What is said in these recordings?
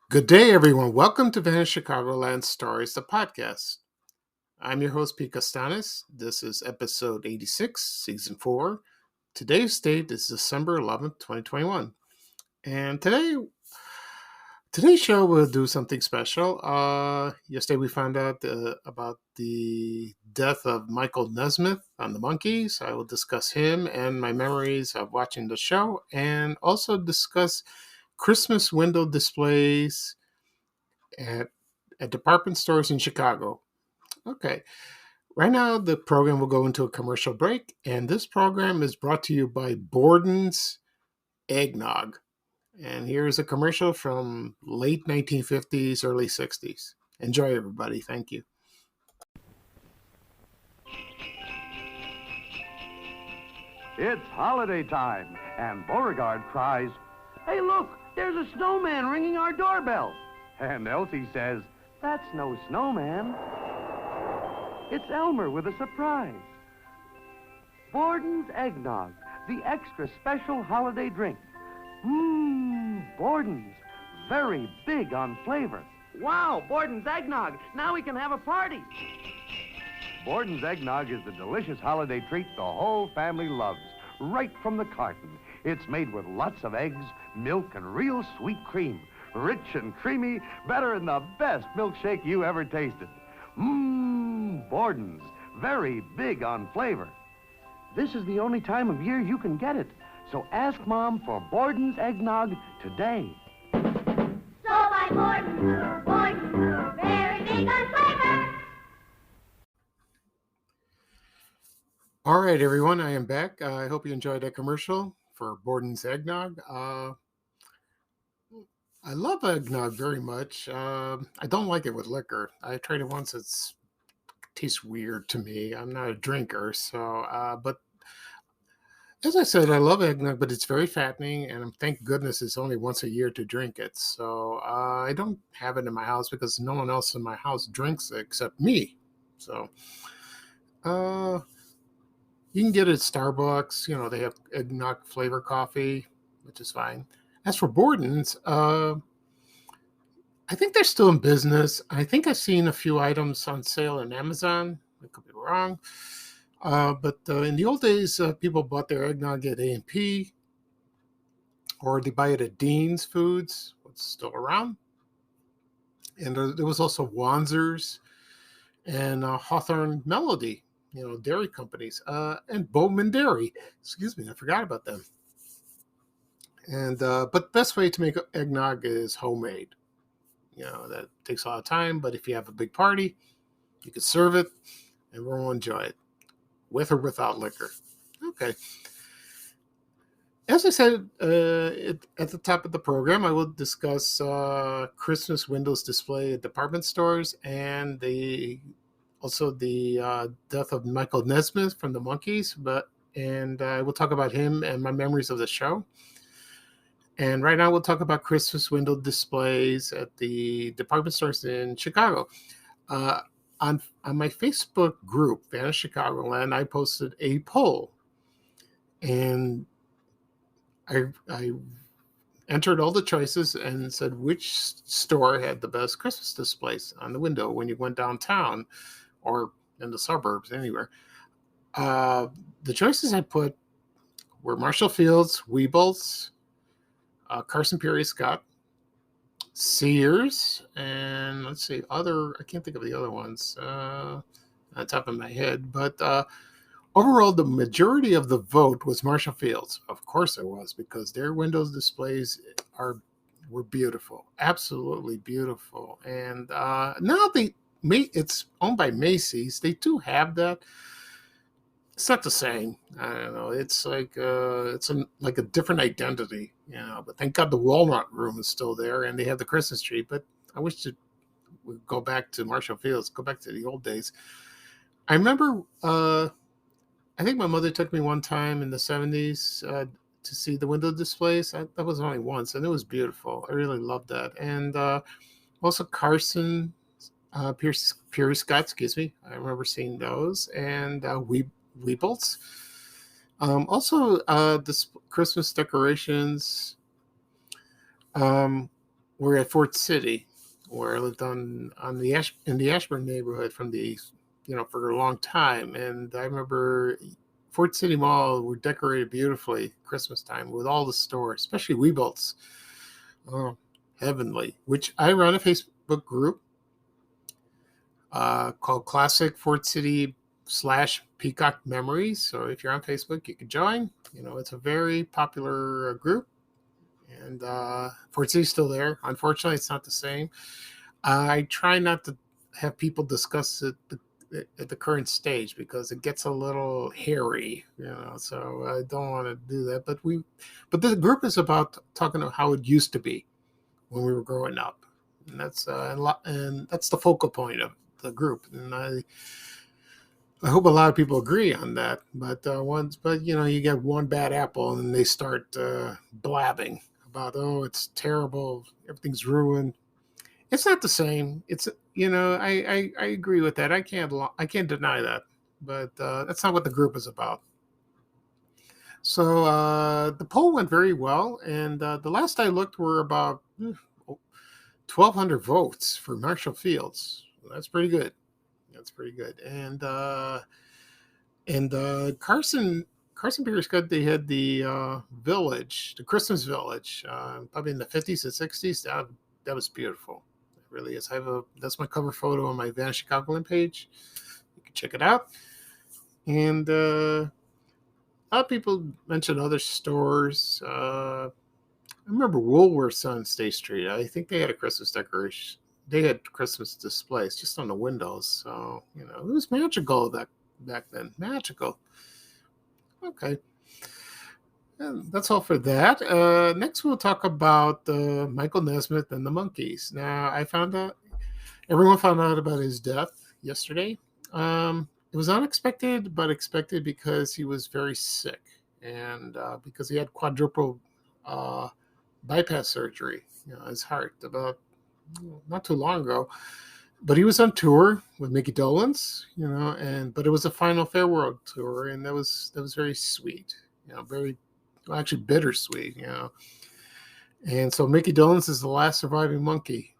Good day, everyone. Welcome to Vanished Chicagoland Stories, the podcast. I'm your host, Pete Costanis. This is episode 86, season 4. Today's date is December 11th, 2021. And today's show will do something special. Yesterday we found out about the death of Michael Nesmith on the Monkees. I will discuss him and my memories of watching the show, and also discuss Christmas window displays at department stores in Chicago. Okay, right now the program will go into a commercial break, and this program is brought to you by Borden's Eggnog. And here's a commercial from late 1950s, early 60s. Enjoy, everybody. Thank you. It's holiday time, and Beauregard cries, "Hey, look, there's a snowman ringing our doorbell." And Elsie says, "That's no snowman. It's Elmer with a surprise." Borden's Eggnog, the extra special holiday drink. Borden's, very big on flavor. Wow, Borden's Eggnog. Now we can have a party. Borden's Eggnog is the delicious holiday treat the whole family loves, right from the carton. It's made with lots of eggs, milk, and real sweet cream. Rich and creamy, better than the best milkshake you ever tasted. Borden's, very big on flavor. This is the only time of year you can get it, so ask Mom for Borden's Eggnog today. So buy Borden's, very big on flavor. All right, everyone, I am back. I hope you enjoyed that commercial for Borden's Eggnog. I love eggnog very much. I don't like it with liquor. I tried it once. It tastes weird to me. I'm not a drinker, but as I said, I love eggnog, but it's very fattening, and thank goodness it's only once a year to drink it. So I don't have it in my house because no one else in my house drinks it except me. So you can get it at Starbucks. You know, they have eggnog flavor coffee, which is fine. As for Borden's, I think they're still in business. I think I've seen a few items on sale on Amazon. I could be wrong. But in the old days, people bought their eggnog at A&P, or they buy it at Dean's Foods, what's still around. And there was also Wanzer's and Hawthorne Melody, dairy companies, and Bowman Dairy. Excuse me, I forgot about them. And but the best way to make eggnog is homemade. That takes a lot of time, but if you have a big party, you can serve it, and everyone will enjoy it, with or without liquor. Okay. As I said at the top of the program, I will discuss Christmas windows display at department stores, and also the death of Michael Nesmith from the Monkees. And I will talk about him and my memories of the show. And right now we'll talk about Christmas window displays at the department stores in Chicago. On my Facebook group, Vanished Chicagoland, I posted a poll. And I entered all the choices and said which store had the best Christmas displays on the window when you went downtown or in the suburbs, anywhere. The choices I put were Marshall Field's, Weebles, Carson Peary Scott, Sears, and let's see, I can't think of the other ones on the top of my head, but overall, the majority of the vote was Marshall Field's. Of course it was, because their windows displays were beautiful, absolutely beautiful. And now it's owned by Macy's. They do have that. It's not the same. I don't know. It's like like a different identity, But thank God the Walnut Room is still there, and they have the Christmas tree. But I wish we'd go back to Marshall Field's, go back to the old days. I remember. I think my mother took me one time in the 70s to see the window displays. That was only once, and it was beautiful. I really loved that. And also Carson Peary Scott, excuse me. I remember seeing those. And Weebles. Also, this Christmas decorations. were at Fort City, where I lived on in the Ashburn neighborhood for a long time. And I remember Fort City Mall were decorated beautifully Christmas time with all the stores, especially Weebolt's. Oh, heavenly, which I run a Facebook group called Classic Fort City / Peacock Memories. So if you're on Facebook, you can join. It's a very popular group. And Fort City's still there. Unfortunately, it's not the same. I try not to have people discuss it at the current stage because it gets a little hairy, so I don't want to do that. But the group is about talking about how it used to be when we were growing up. And that's that's the focal point of the group. And I hope a lot of people agree on that. But you get one bad apple and they start blabbing about, oh, it's terrible, everything's ruined. It's not the same. It's I agree with that. I can't deny that. But that's not what the group is about. So the poll went very well, and the last I looked were about 1,200 votes for Marshall Fields. That's pretty good. And Carson Pierce got they had the village, the Christmas village, probably in the 50s and 60s. That was beautiful. It really is. That's my cover photo on my Vanishing Chicagoland page. You can check it out. And a lot of people mentioned other stores. I remember Woolworths on State Street. I think they had a Christmas decoration. They had Christmas displays just on the windows. So, it was magical back then. Magical. Okay. And that's all for that. Next, we'll talk about Michael Nesmith and the Monkees. Now, everyone found out about his death yesterday. It was unexpected, but expected because he was very sick and because he had quadruple bypass surgery, his heart, about not too long ago. But he was on tour with Mickey Dolenz, but it was a final farewell tour, and that was very sweet, very actually bittersweet, And so Mickey Dolenz is the last surviving Monkee.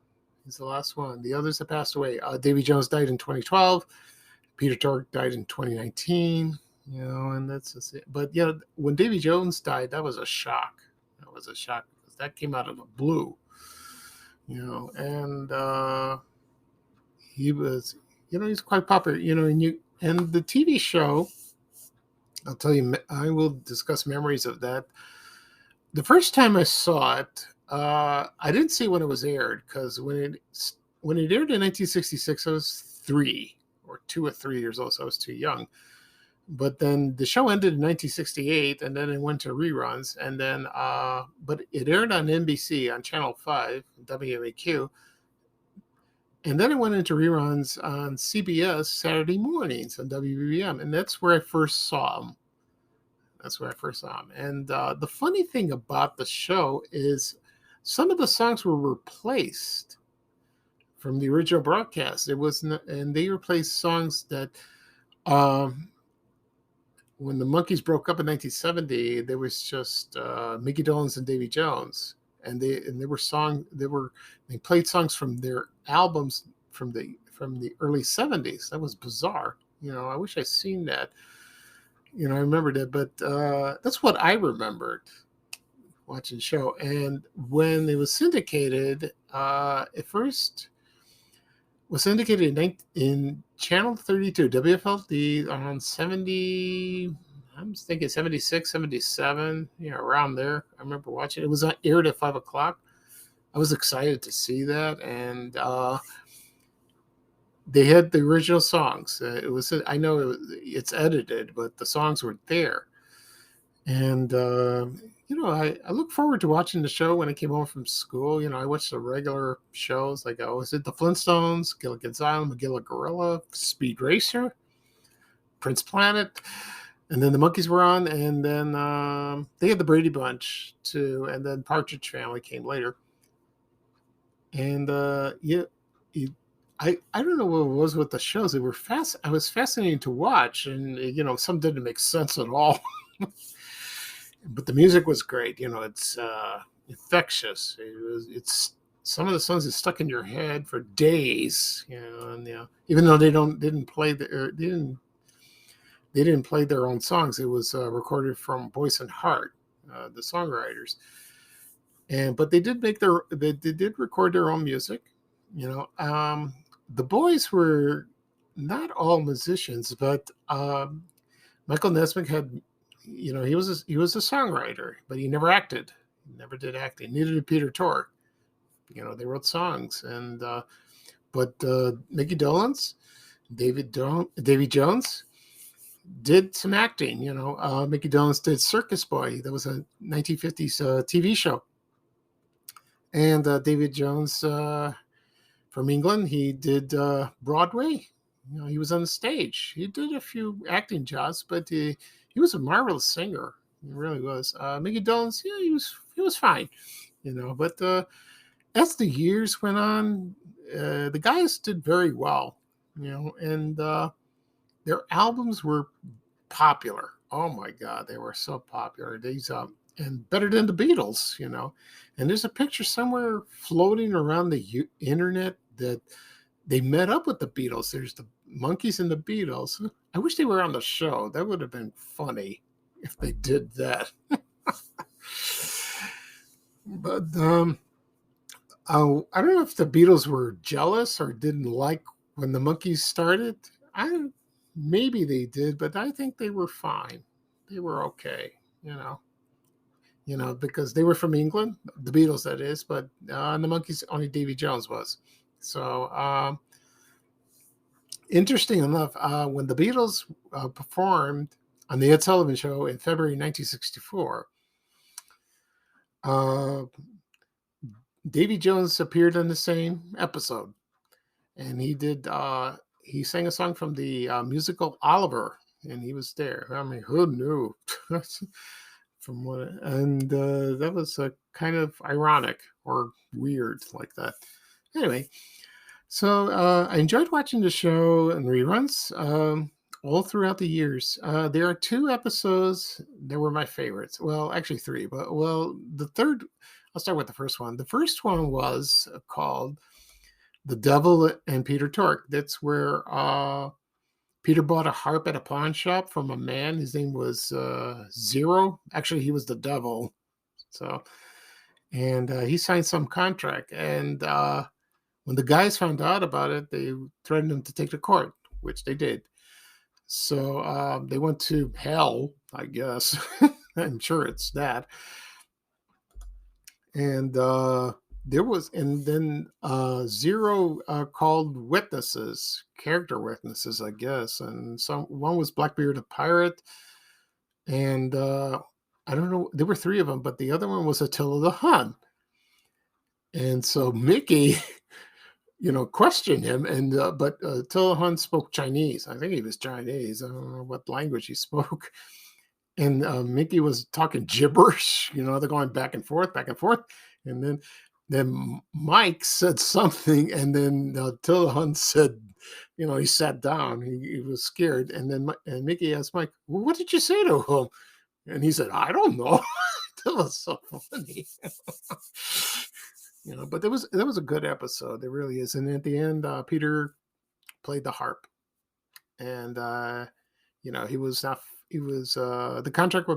He's the last one. The others have passed away. Davy Jones died in 2012. Peter Tork died in 2019. And that's just it. But when Davy Jones died, that was a shock. Because that came out of the blue. And he was, he's quite popular. And the TV show, I'll tell you, I will discuss memories of that. The first time I saw it, I didn't see when it was aired because when it aired in 1966, I was 2 or 3 years old, so I was too young. But then the show ended in 1968, and then it went to reruns, and then but it aired on NBC on Channel 5, WMAQ, and then it went into reruns on CBS Saturday mornings on WBBM, and that's where I first saw him. And the funny thing about the show is some of the songs were replaced from the original broadcast. And they replaced songs that when the Monkees broke up in 1970, there was just Mickey Dolenz and Davy Jones, and they played songs from their albums from the early 70s. That was bizarre. I wish I'd seen that. I remembered it, but that's what I remembered watching the show. And when it was syndicated, at first was syndicated in Channel 32, WFLD, on 70, I'm thinking 76, 77, around there. I remember watching it. It was aired at 5 o'clock. I was excited to see that. And they had the original songs. I know it's edited, but the songs were there. And, I look forward to watching the show when I came home from school. I watched the regular shows. Like I always did the Flintstones, Gilligan's Island, Magilla Gorilla, Speed Racer, Prince Planet. And then the Monkees were on. And then they had the Brady Bunch, too. And then Partridge Family came later. And, I don't know what it was with the shows. They were I was fascinating to watch, and some didn't make sense at all. But the music was great. It's infectious. It's some of the songs that stuck in your head for days, and even though didn't play they didn't play their own songs. It was recorded from Voice and Heart, the songwriters, but they did record their own music. The boys were not all musicians, but Michael Nesmith had, he was a songwriter, but he never acted. He never did acting. Neither did Peter Tork. They wrote songs, and but Mickey Dolenz, Davy Jones did some acting. Mickey Dolenz did Circus Boy. That was a 1950s TV show, and David Jones from England, he did Broadway. He was on the stage. He did a few acting jobs, but he was a marvelous singer. He really was. Mickey Dolenz, he was fine, But as the years went on, the guys did very well, and their albums were popular. Oh my God, they were so popular. These and better than the Beatles, And there's a picture somewhere floating around the internet that they met up with the Beatles. There's the Monkees and the Beatles. I wish they were on the show. That would have been funny if they did that. But I don't know if the Beatles were jealous or didn't like when the Monkees started. Maybe they did, but I think they were fine. They were okay, because they were from England, the Beatles, that is. But on the Monkees, only Davy Jones was. So interesting enough, when the Beatles performed on the Ed Sullivan Show in February 1964. Davy Jones appeared in the same episode, and he sang a song from the musical Oliver, and he was there. I mean, who knew? That was kind of ironic or weird like that. Anyway, so I enjoyed watching the show and reruns all throughout the years. There are 2 episodes that were my favorites. Well, actually 3, but the third. I'll start with the first one. The first one was called The Devil and Peter Tork. That's where Peter bought a harp at a pawn shop from a man. His name was Zero. Actually, he was the devil. So, and he signed some contract. And when the guys found out about it, they threatened him to take to court, which they did. So they went to hell, I guess. I'm sure it's that. And then Zero called witnesses, character witnesses, I guess, and one was Blackbeard the pirate, and I don't know, there were 3 of them, but the other one was Attila the Hun. And so Mickey, questioned him, and but Attila the Hun spoke Chinese. I think he was Chinese. I don't know what language he spoke. And Mickey was talking gibberish, they're going back and forth. And then Mike said something, and then Attila the Hun said, he sat down. He was scared. And then Mickey asked Mike, well, what did you say to him? And he said, I don't know. That was so funny. But that was a good episode. It really is. And at the end, Peter played the harp. And, he was not... the contract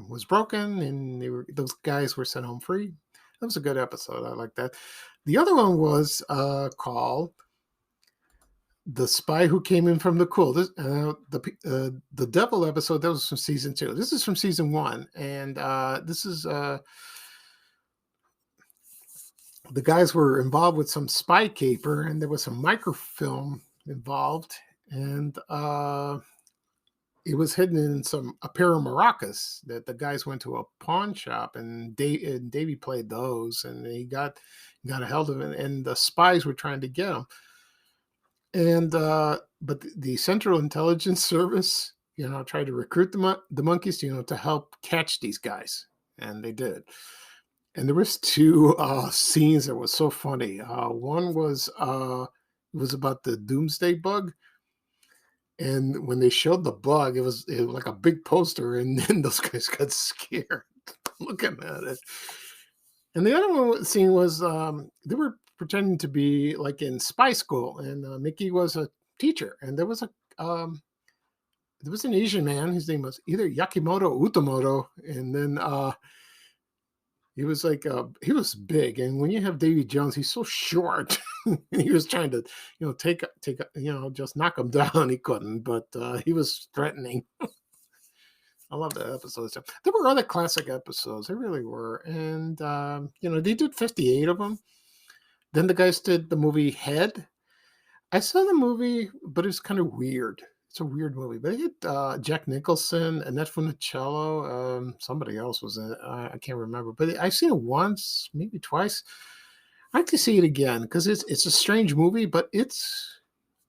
was broken, and those guys were sent home free. That was a good episode. I like that. The other one was called The Spy Who Came In From the Cool. The Devil episode, that was from season 2. This is from season 1, and this is the guys were involved with some spy caper, and there was some microfilm involved, and it was hidden in a pair of maracas that the guys went to a pawn shop, and Davey played those, and he got a hold of it, and the spies were trying to get him. And but the Central Intelligence Service, tried to recruit the Monkees, to help catch these guys, and they did. And there was 2 scenes that was so funny. One was it was about the Doomsday Bug. And when they showed the bug, it was like a big poster, and then those guys got scared looking at it. And the other scene was they were pretending to be like in spy school, and Mickey was a teacher, and there was an Asian man. His name was either Yakimoto or Utamoto, and then he was like he was big. And when you have Davy Jones, he's so short. And he was trying to, take just knock him down. He couldn't, but he was threatening. I love that episode. So there were other classic episodes. There really were, and they did 58 of them. Then the guys did the movie Head. I saw the movie, but it was kind of weird. It's a weird movie, but it had Jack Nicholson, Annette Funicello, somebody else was in it. I can't remember, but I've seen it once, maybe twice. I like to see it again because it's a strange movie, but it's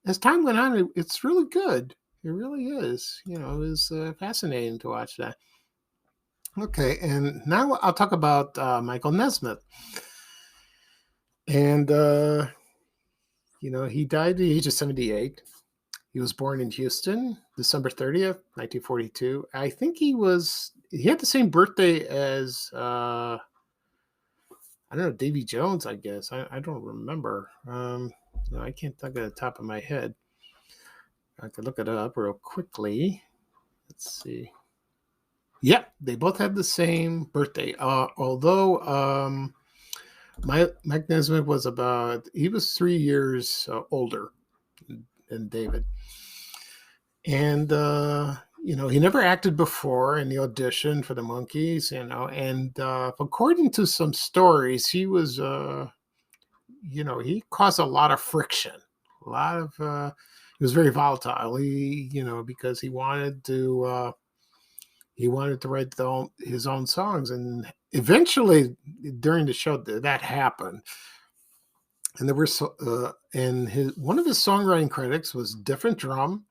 as time went on, it's really good. It really is. It was fascinating to watch that. Okay, and now I'll talk about Michael Nesmith. And, he died at the age of 78. He was born in Houston, December 30th, 1942. I think he had the same birthday as, I don't know, Davy Jones, I guess. I don't remember. I can't think of the top of my head. I could look it up real quickly. Let's see. Yeah, they both had the same birthday. Although Mike Nesmith was he was 3 years older than David. And, he never acted before in the audition for the Monkees, and according to some stories, he was, he caused a lot of friction, a lot of, he was very volatile. Because he wanted to write his own songs, and eventually during the show that happened. And there were one of his songwriting credits was "Different Drum,"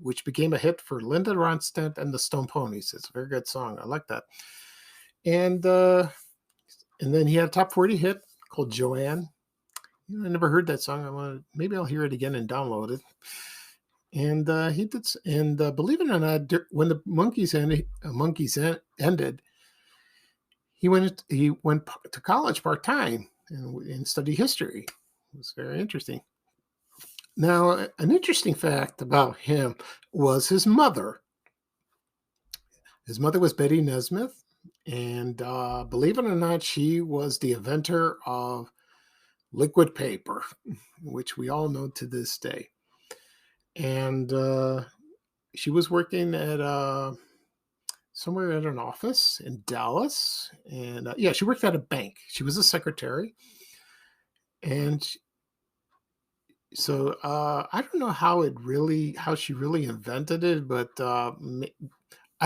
which became a hit for Linda Ronstadt and the Stone Ponies. It's a very good song. I like that. And then he had a top 40 hit called "Joanne." I never heard that song. Maybe I'll hear it again and download it. And he did. And believe it or not, when the Monkees ended, he went to college part time and studied history. It was very interesting. Now, an interesting fact about him was his mother. His mother was Betty Nesmith, and believe it or not, she was the inventor of liquid paper, which we all know to this day. And she was working at somewhere at an office in Dallas, and she worked at a bank. She was a secretary, and so I don't know how she really invented it, but I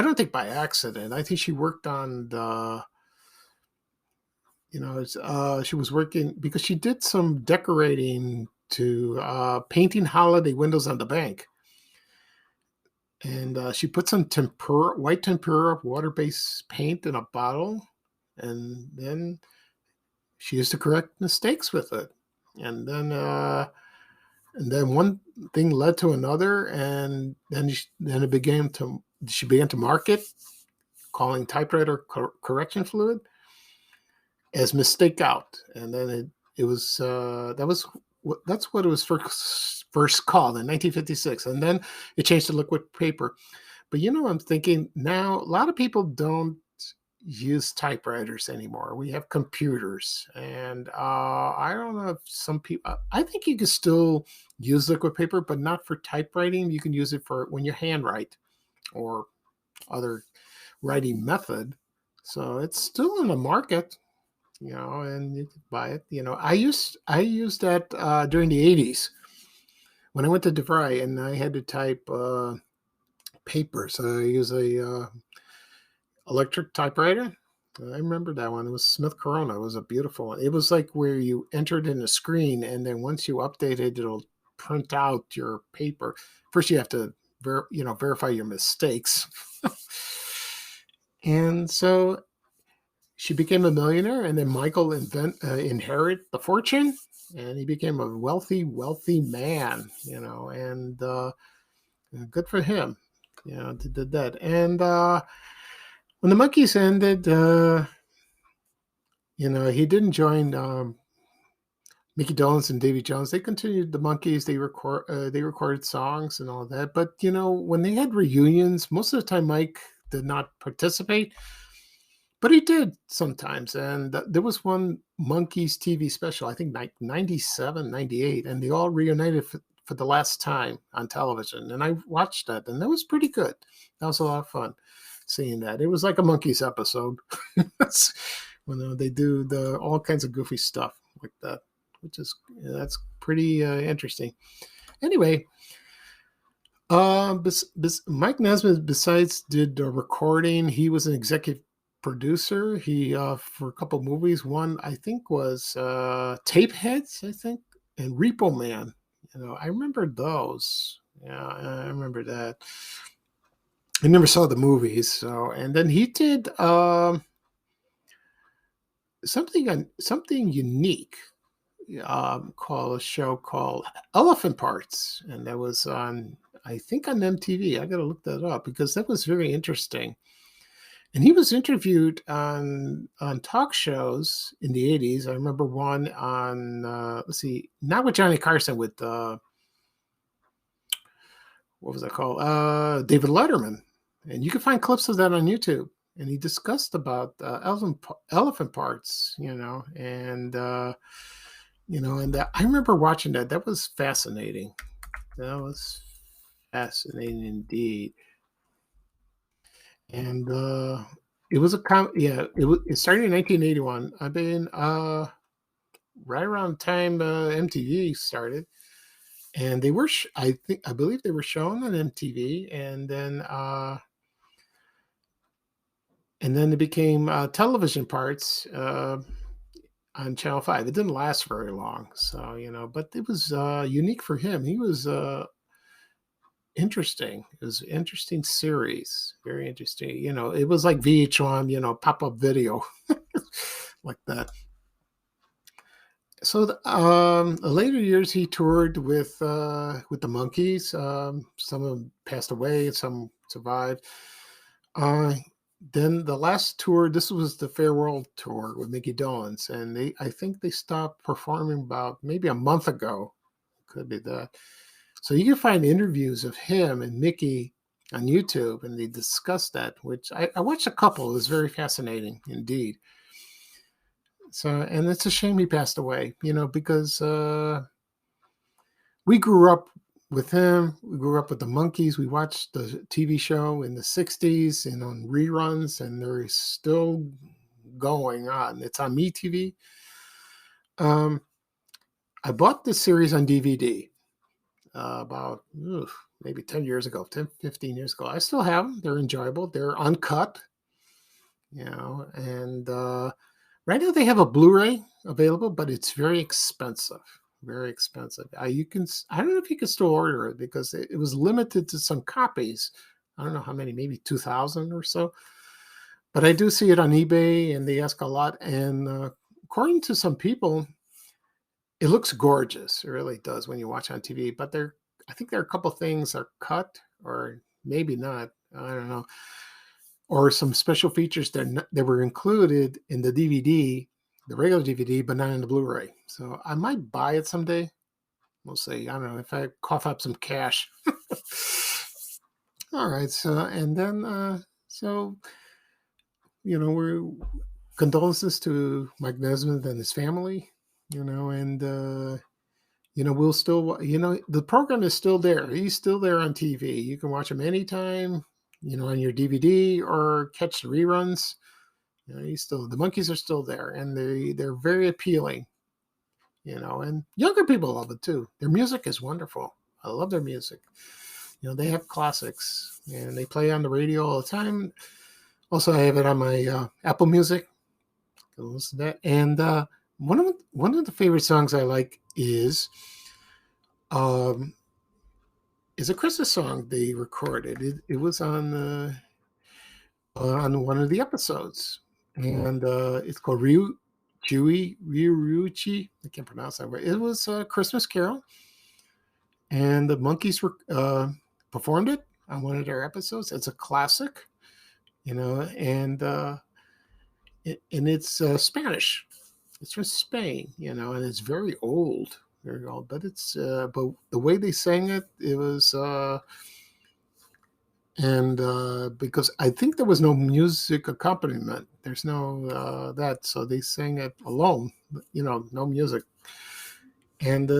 don't think by accident. I think she worked on she was working because she did some decorating to painting holiday windows on the bank. And she put some white tempera water-based paint in a bottle, and then she used to correct mistakes with it. And then one thing led to another, and then she began to market calling typewriter correction fluid as mistake out. And then that's what it was first called in 1956, and then it changed to liquid paper. But I'm thinking now a lot of people don't use typewriters anymore. We have computers, and I don't know if some people. I think you can still use liquid paper, but not for typewriting. You can use it for when you handwrite or other writing method. So it's still in the market. And you could buy it. I used that during the 80s when I went to DeVry and I had to type paper. So I use a electric typewriter. I remember that one. It was Smith Corona. It was a beautiful one. It was like where you entered in a screen, and then once you update it, it'll print out your paper. First, you have to verify your mistakes. And so she became a millionaire, and then Michael inherited the fortune, and he became a wealthy man, and good for him, did that. And when the Monkees ended, He didn't join Mickey Dolenz and Davy Jones. They continued the Monkees. They recorded songs and all that. But when they had reunions, most of the time Mike did not participate, but he did sometimes. And there was one Monkees TV special, I think 97, 98, and they all reunited for the last time on television. And I watched that, and that was pretty good. That was a lot of fun seeing that. It was like a Monkees episode. That's when they do all kinds of goofy stuff like that, which is that's pretty interesting. Anyway, Mike Nesmith, besides did recording, he was an executive producer. He for a couple movies. One I think was Tapeheads, I think, and Repo Man. I remember those. Yeah, I remember that. I never saw the movies. So, and then he did something unique. Called a show called Elephant Parts, and that was I think on MTV. I got to look that up because that was very interesting. And he was interviewed on talk shows in the 80s. I remember one on let's see, not with Johnny Carson, with what was that called? David Letterman. And you can find clips of that on YouTube. And he discussed about elephant parts, and and I remember watching that. That was fascinating. That was fascinating indeed. And it was it started in 1981. I've been right around the time MTV started, and they were I believe they were shown on MTV, and then it became television parts on Channel 5. It didn't last very long, so but it was unique for him. He was interesting. It was an interesting series, very interesting. It was like VH1, pop-up video, like that. So the later years, he toured with the Monkees. Some of them passed away, some survived. Then the last tour, this was the Farewell Tour with Mickey Dolenz, and I think they stopped performing about maybe a month ago. Could be that. So you can find interviews of him and Mickey on YouTube, and they discuss that, which I watched a couple. It was very fascinating indeed. So, and it's a shame he passed away, because we grew up with him. We grew up with the Monkees. We watched the TV show in the 60s and on reruns, and they're still going on. It's on MeTV. I bought this series on DVD about maybe 10 years ago, 10, 15 years ago. I still have them. They're enjoyable. They're uncut, and right now they have a Blu-ray available, but it's very expensive. Very expensive. I don't know if you can still order it because it was limited to some copies. I don't know how many, maybe 2,000 or so. But I do see it on eBay, and they ask a lot. And according to some people, it looks gorgeous. It really does when you watch on TV. But I think there are a couple things are cut, or maybe not. I don't know. Or some special features that were included in the DVD, the regular DVD, but not in the Blu-ray. So I might buy it someday. We'll see. I don't know if I cough up some cash. All right. So, and then, we're condolences to Mike Nesmith and his family, and, we'll still, the program is still there. He's still there on TV. You can watch him anytime, on your DVD or catch the reruns. The Monkees are still there, and they're very appealing, and younger people love it too. Their music is wonderful. I love their music. They have classics, and they play on the radio all the time. Also, I have it on my Apple Music. Can listen to that. And one of the favorite songs I like is a Christmas song they recorded. It was on one of the episodes, and it's called Ryuchi. I can't pronounce that word. It was a Christmas Carol, and the Monkees performed it on one of their episodes. It's a classic, and and it's Spanish. It's from Spain, and it's very old, very old. But but the way they sang it, it was, and because I think there was no music accompaniment. There's no that, so they sang it alone. No music, and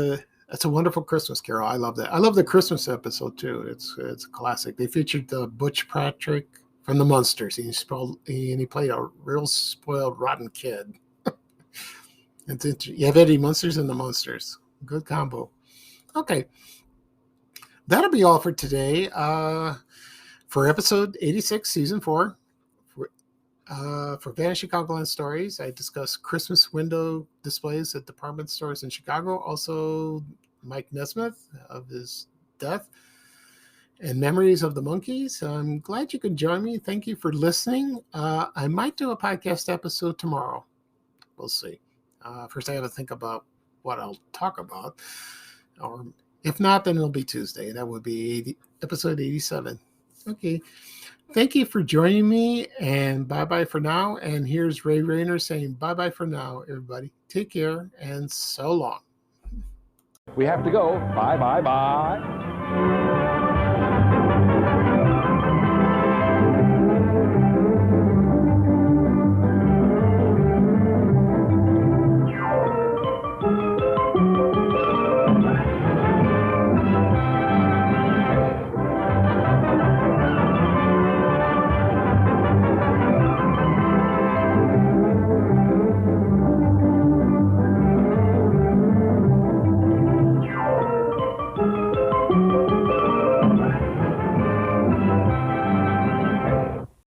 it's a wonderful Christmas carol. I love that. I love the Christmas episode too. It's a classic. They featured Butch Patrick from the Munsters. He played a real spoiled, rotten kid. It's interesting. You have Eddie Munsters and the Munsters. Good combo. Okay, that'll be all for today. For episode 86, season 4. For Vanishing Chicagoland Stories, I discuss Christmas window displays at department stores in Chicago. Also, Mike Nesmith of his death and memories of the Monkees. I'm glad you could join me. Thank you for listening. I might do a podcast episode tomorrow. We'll see. First, I have to think about what I'll talk about. Or if not, then it'll be Tuesday. That would be episode 87. Okay. Thank you for joining me, and bye-bye for now. And here's Ray Rayner saying bye-bye for now, everybody. Take care, and so long. We have to go. Bye, bye, bye.